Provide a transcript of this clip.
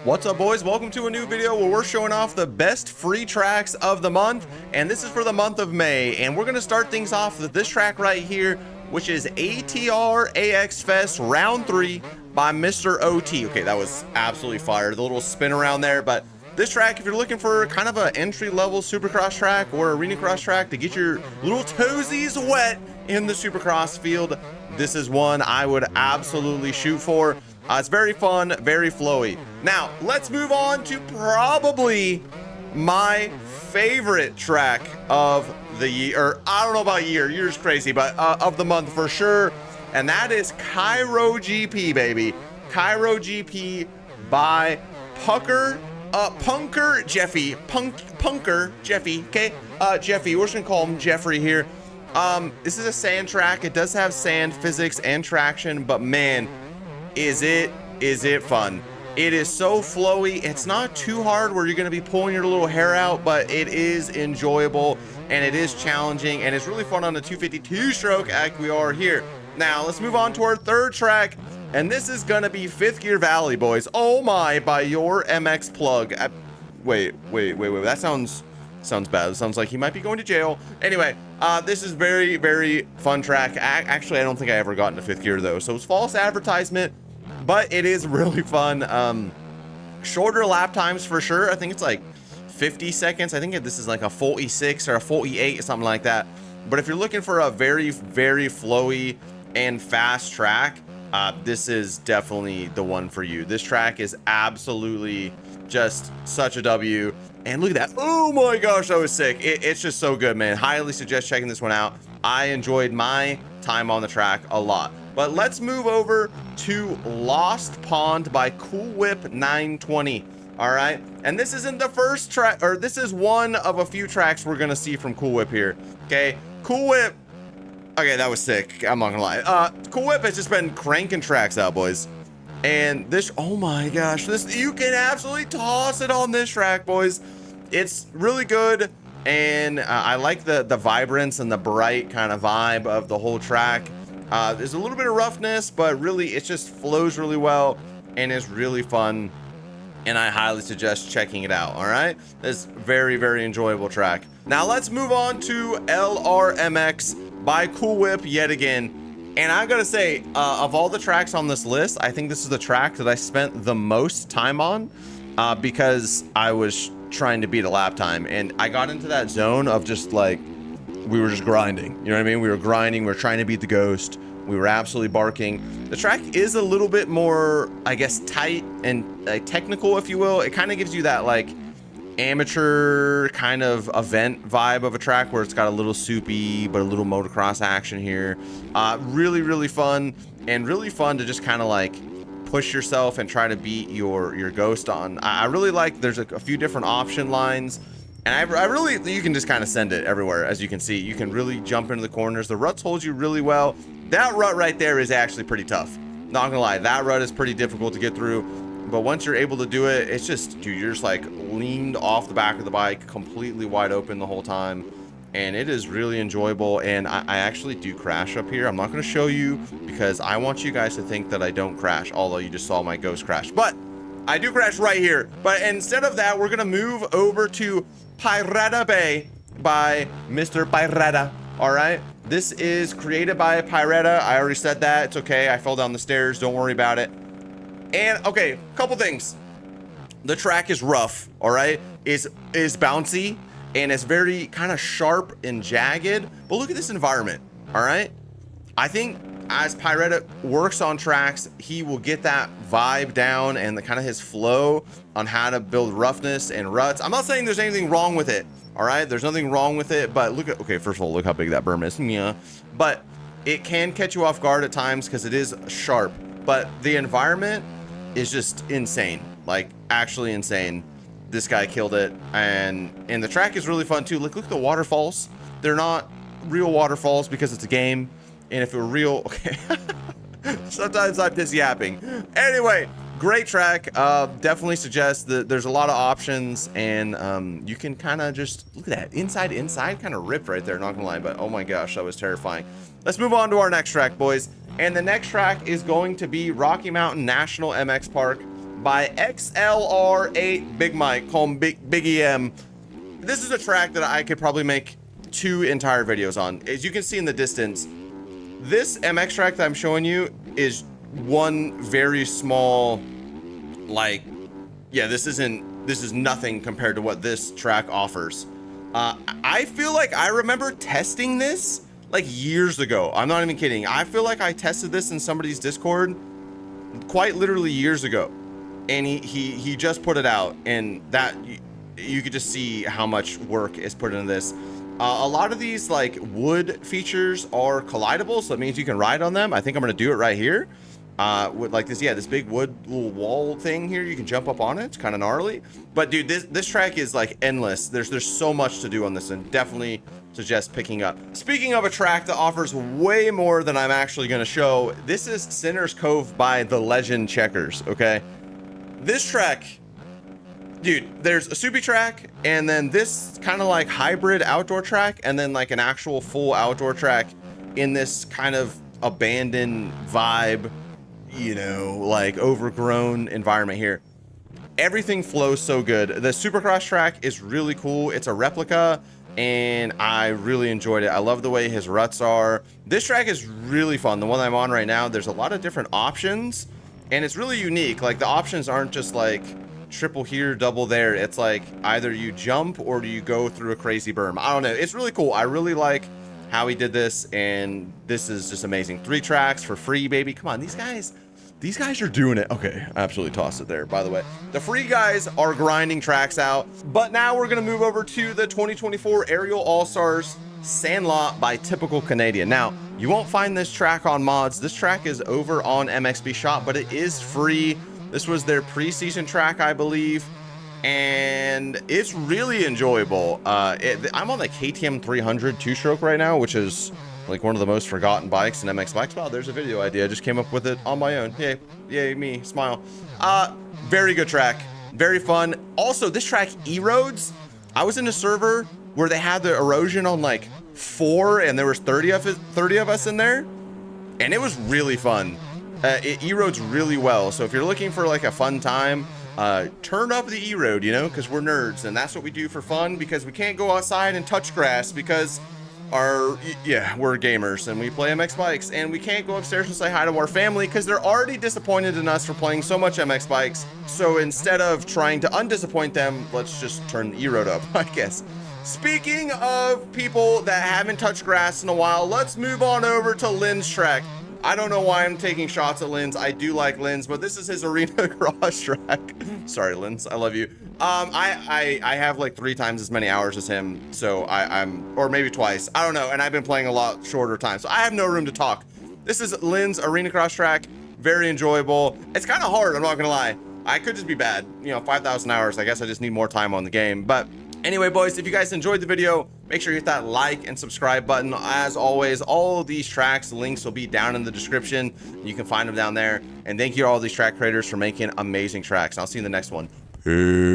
What's up, boys? Welcome to a new video where we're showing off the best free tracks of the month, and this is for the month of May. And we're going to start things off with this track right here, which is ATR AX FEST Round 3 by Mr. OT. Okay, that was absolutely fire. The little spin around there, but this track, if you're looking for kind of an entry-level supercross track or arena cross track to get your little toesies wet in the supercross field, this is one I would absolutely shoot for. It's very fun, very flowy. Now, let's move on to probably my favorite track of the year, or I don't know about year's crazy, but of the month for sure. And that is Cairo GP, baby. Cairo GP by punkerjeffy, okay? Jeffy, we're just gonna call him Jeffrey here. This is a sand track. It does have sand physics and traction, but man, is it fun. It is so flowy. It's not too hard where you're going to be pulling your little hair out, but it is enjoyable and it is challenging and it's really fun on the 252 stroke like we are here. Now let's move on to our third track, and this is going to be Fifth Gear Valley, boys. Oh my, by yourmxplug. Wait, that sounds bad. It sounds like he might be going to jail. Anyway, this is very, very fun track. Actually, I don't think I ever got into Fifth Gear though, so it's false advertisement, but it is really fun. Shorter lap times for sure. I think it's like 50 seconds. I think this is like a 46 or a 48 or something like that. But if you're looking for a very, very flowy and fast track, this is definitely the one for you. This track is absolutely just such a W. And look at that. Oh my gosh, that was sick. It's just so good, man. Highly suggest checking this one out. I enjoyed my time on the track a lot. But let's move over to Lost Pond by coolwhip 920. All right. And this isn't the first track, or this is one of a few tracks we're going to see from coolwhip here. Okay. coolwhip. Okay, that was sick. I'm not gonna lie. coolwhip has just been cranking tracks out, boys. And this, oh my gosh, this, you can absolutely toss it on this track, boys. It's really good. And I like the vibrance and the bright kind of vibe of the whole track. There's a little bit of roughness, but really it just flows really well and is really fun. And I highly suggest checking it out. All right, it's very, very enjoyable track. Now let's move on to LRMX by coolwhip yet again. And I gotta say, of all the tracks on this list, I think this is the track that I spent the most time on, because I was trying to beat a lap time, and I got into that zone of just like, we were just grinding, you know what I mean? We were grinding, we were trying to beat the ghost, we were absolutely barking. The track is a little bit more, I guess, tight and technical, if you will. It kind of gives you that like amateur kind of event vibe of a track where it's got a little soupy but a little motocross action here. Really, really fun, and really fun to just kind of like push yourself and try to beat your ghost on. I really like, there's a few different option lines, and I really, you can just kind of send it everywhere. As you can see, you can really jump into the corners. The ruts hold you really well. That rut right there is actually pretty tough, not gonna lie. That rut is pretty difficult to get through, but once you're able to do it, it's just, dude, you're just like leaned off the back of the bike, completely wide open the whole time, and it is really enjoyable. And I actually do crash up here. I'm not going to show you because I want you guys to think that I don't crash, although you just saw my ghost crash, but I do crash right here. But instead of that, we're going to move over to Pyata Bay by Mr. Pyata. All right, this is created by Pyata. I already said that. It's okay, I fell down the stairs, don't worry about it. And okay, couple things. The track is rough, all right? Is bouncy, and it's very kind of sharp and jagged. But look at this environment, all right? I think as Pyata works on tracks, he will get that vibe down and the kind of his flow on how to build roughness and ruts. I'm not saying there's anything wrong with it, all right? There's nothing wrong with it, but look at, okay, first of all, look how big that berm is. Yeah. But it can catch you off guard at times because it is sharp. But the environment is just insane, like actually insane. This guy killed it, and the track is really fun too. Look at the waterfalls. They're not real waterfalls because it's a game, and if it were real, okay. Sometimes I'm just yapping. Anyway, great track. Definitely suggest that there's a lot of options, and you can kind of just look at that inside kind of ripped right there, not gonna lie, but oh my gosh, that was terrifying. Let's move on to our next track, boys. And the next track is going to be Rocky Mountain National MX Park by XLR8 Big Mike, call him Big EM. This is a track that I could probably make 2 entire videos on. As you can see in the distance, this MX track that I'm showing you is one very small, like, yeah, this is nothing compared to what this track offers. I feel like I remember testing this like years ago. I'm not even kidding. I feel like I tested this in somebody's Discord quite literally years ago, and he just put it out, and that you could just see how much work is put into this. A lot of these like wood features are collidable, so that means you can ride on them. I think I'm gonna do it right here. With like this, yeah, this big wood little wall thing here, you can jump up on it. It's kind of gnarly, but dude, this track is like endless. There's so much to do on this, and definitely suggest picking up. Speaking of a track that offers way more than I'm actually going to show, this is Sinner's Cove by the legend checkerz. Okay, this track, dude, there's a soupy track, and then this kind of like hybrid outdoor track, and then like an actual full outdoor track in this kind of abandoned vibe, you know, like overgrown environment here. Everything flows so good. The Supercross track is really cool. It's a replica, and I really enjoyed it. I love the way his ruts are. This track is really fun. The one I'm on right now, there's a lot of different options, and it's really unique. Like the options aren't just like triple here, double there. It's like either you jump or do you go through a crazy berm. I don't know. It's really cool. I really like how he did this, and this is just amazing. 3 tracks for free, baby. Come on, these guys are doing it. Okay, I absolutely tossed it there, by the way. The free guys are grinding tracks out, but now we're gonna move over to the 2024 Aerial All-Stars Sandlot by Typical Canadian. Now, you won't find this track on mods. This track is over on MXB Shop, but it is free. This was their preseason track, I believe, and it's really enjoyable. I'm on the KTM 300 2-stroke right now, which is like one of the most forgotten bikes in MX bikes. Wow, there's a video idea. I just came up with it on my own. Yay me, smile. Very good track, very fun. Also, this track erodes. I was in a server where they had the erosion on like 4, and there was 30 of us in there, and it was really fun. It erodes really well. So if you're looking for like a fun time, turn up the erode, you know, because we're nerds, and that's what we do for fun, because we can't go outside and touch grass because we're gamers and we play MX bikes, and we can't go upstairs and say hi to our family because they're already disappointed in us for playing so much MX bikes. So instead of trying to undisappoint them, let's just turn the erode up, I guess. Speaking of people that haven't touched grass in a while, let's move on over to Lynds track. I don't know why I'm taking shots at Lynds. I do like Lynds, but this is his arenacross track. Sorry, Lynds, I love you. I have like 3 times as many hours as him, so I'm, or maybe twice, I don't know, and I've been playing a lot shorter time, so I have no room to talk. This is Lynds arenacross track, very enjoyable. It's kind of hard, I'm not gonna lie. I could just be bad, you know, 5,000 hours. I guess I just need more time on the game. But anyway, boys, if you guys enjoyed the video, make sure you hit that like and subscribe button. As always, all of these tracks, links will be down in the description. You can find them down there. And thank you to all these track creators for making amazing tracks. I'll see you in the next one. Peace.